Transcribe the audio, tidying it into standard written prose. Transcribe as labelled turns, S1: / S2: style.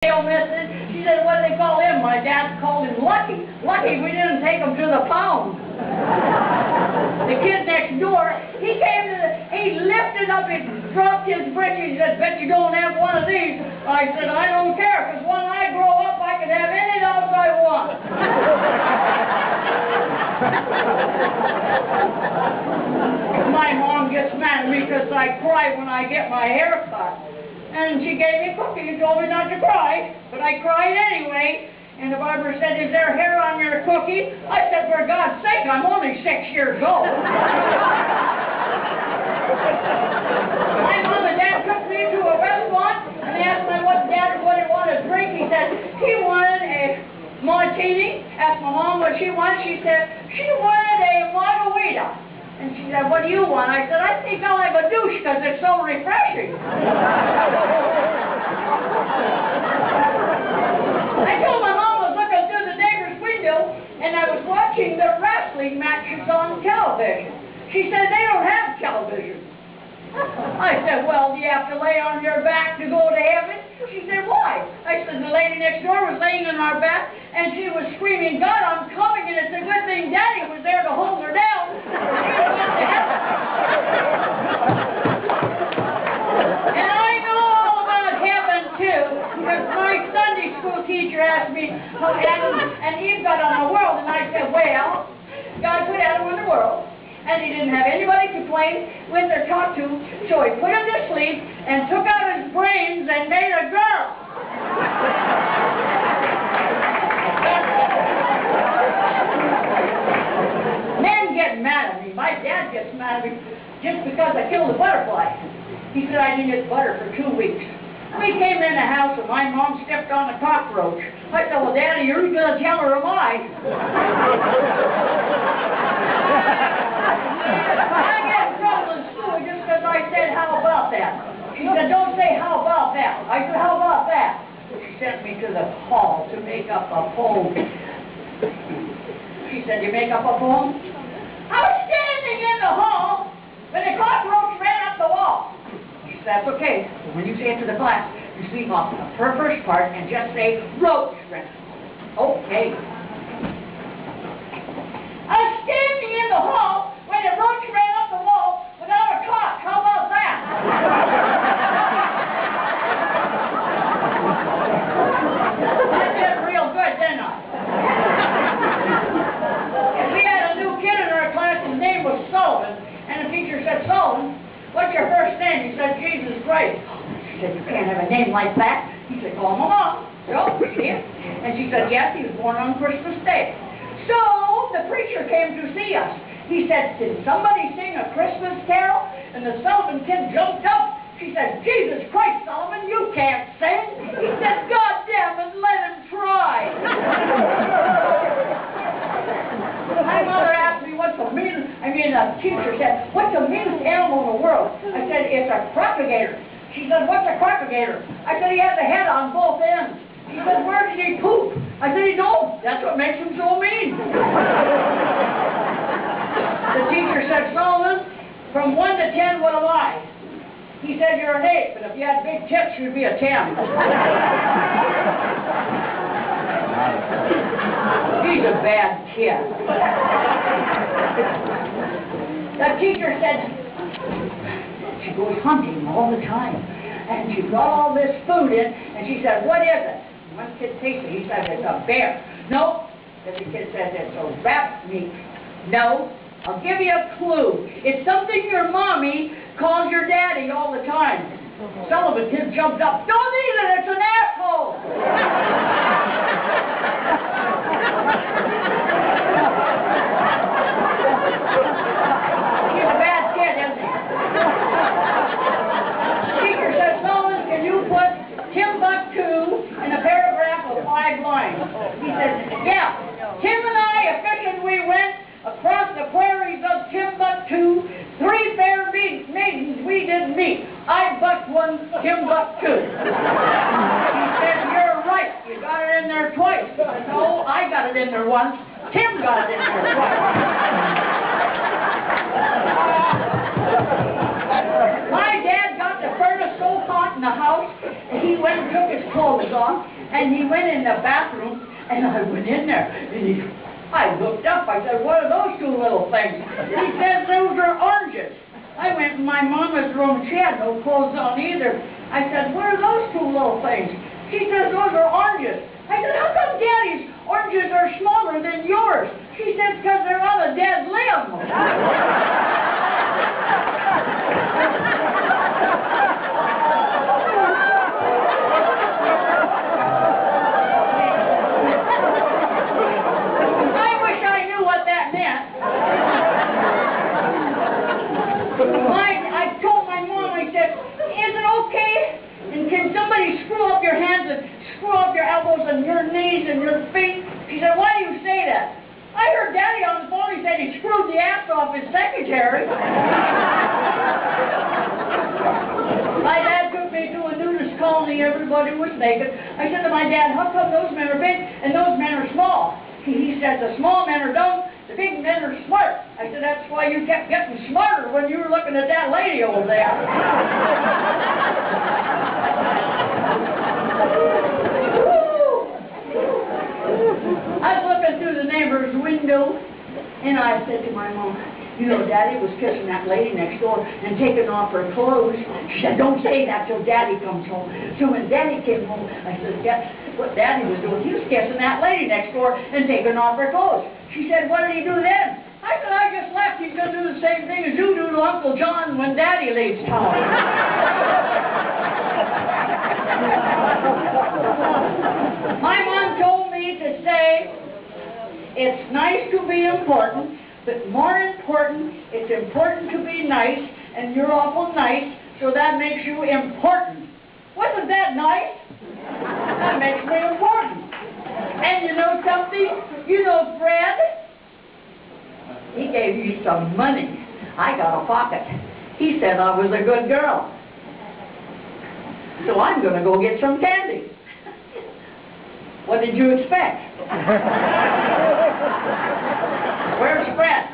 S1: She said, what do they call him? My dad called him Lucky. Lucky we didn't take him to the pound. The kid next door, he lifted up, he dropped his britches, he said, bet you don't have one of these. I said, I don't care, because when I grow up, I can have any house I want. My mom gets mad at me because I cry when I get my hair cut. And she gave me a cookie and told me not to cry, but I cried anyway. And the barber said, is there hair on your cookie? I said, for God's sake, I'm only 6 years old. My mom and dad took me to a restaurant, and they asked me what he wanted to drink. He said he wanted a martini. Asked my mom what she wanted. She said she wanted a margarita. And she said, what do you want? I said, I think I'll have a douche because it's so refreshing. I told my mom I was looking through the neighbor's window and I was watching the wrestling matches on television. She said, they don't have television. I said, well, do you have to lay on your back to go to heaven? She said, why? I said, the lady next door was laying on our back and she was screaming, God, I'm coming, and it's a good thing Daddy was there to hold her down. And I know all about heaven, too, because my Sunday school teacher asked me, and Eve got on the world, and I said, well, God put Adam in the world, and he didn't have anybody to play with or talk to, so he put him to sleep and took out his brains and made a girl. Men get mad at me. My dad gets mad at me just because I killed a butterfly. He said I didn't get butter for 2 weeks. We came in the house and my mom stepped on the cockroach. I said, well, Daddy, you're going to tell her, am I? I get in trouble in school just because I said, how about that? She said, don't say how about that. I said, how about that? She sent me to the hall to make up a poem. She said, you make up a poem? I was standing in the hall when the cockroach ran up the wall. She said, that's okay. But when you say it to the class, you leave off the first part and just say, roach ran. Okay. I was standing in the hall when the roach ran up the wall without a cock. How about that? I did real good, didn't I? We had a new kid in our class. His name was Sullivan. And the teacher said, Sullivan, what's your first name? He said, Jesus Christ. She said, you can't have a name like that. He said, call him Mom. So, see it? And she said, yes, he was born on Christmas Day. So, the preacher came to see us. He said, did somebody sing a Christmas carol? And the Sullivan kid jumped up. She said, Jesus Christ, Sullivan, you can't sing. He said, God damn it, let him try. My mother asked me what's the meanest, the teacher said, what's the meanest animal in the world? I said, it's a propagator. She said, what's a propagator? I said, he has a head on both ends. She said, where did he poop? I said, he don't. That's what makes him so mean. The teacher said, Solomon, from 1 to 10, what am I? He said, you're an 8, but if you had big tits, you'd be a 10. He's a bad kid. The teacher said, she goes hunting all the time. And she brought all this food in, and she said, what is it? One kid tasted it. He said, it's a bear. No. The other kid said, it's a rabbit meat. No. I'll give you a clue. It's something your mommy calls your daddy all the time. Sullivan kid jumped up. Don't eat it. It's an asshole. He's a bad kid, isn't he? Teacher said, Sullivan, can you put Timbuktu in a paragraph of 5 lines? He said, yeah. Tim and I, a fishing we went across the prairies of Timbuktu. 3 fair maidens we did meet. I bucked one Timbuktu. He said, you're right. You got it in there twice. I said, no, I got it in there once. Tim got it in there twice. My dad got the furnace so hot in the house he went and took his clothes off, and he went in the bathroom, and I went in there, and I looked up, I said, what are those two little things? He says, those are oranges. I went in my mama's room, she had no clothes on either. I said, what are those two little things? She says, those are oranges. I said, how come Daddy's oranges are smaller than yours? She said, because they're on a dead limb. I wish I knew what that meant. I told my mom, I said, is it okay? And can somebody screw up your hands and screw up your elbows and your knees and your feet? She said, why do you say that? I heard Daddy on the phone, he said he screwed the ass off his secretary. My dad took me to a nudist colony, everybody was naked. I said to my dad, how come those men are big and those men are small? He said, the small men are dumb, the big men are smart. I said, that's why you kept getting smarter when you were looking at that lady over there. I was looking through the neighbor's window, and I said to my mom, you know, Daddy was kissing that lady next door and taking off her clothes. She said, don't say that till Daddy comes home. So when Daddy came home, I said, guess what Daddy was doing? He was kissing that lady next door and taking off her clothes. She said, what did he do then? I said, I just left. He's going to do the same thing as you do to Uncle John when Daddy leaves town. My mom told me to say, it's nice to be important, but more important, it's important to be nice, and you're awful nice, so that makes you important. Wasn't that nice? That makes me important. And you know something? You know Fred? He gave me some money. I got a pocket. He said I was a good girl. So I'm going to go get some candy. What did you expect? Where's Fred?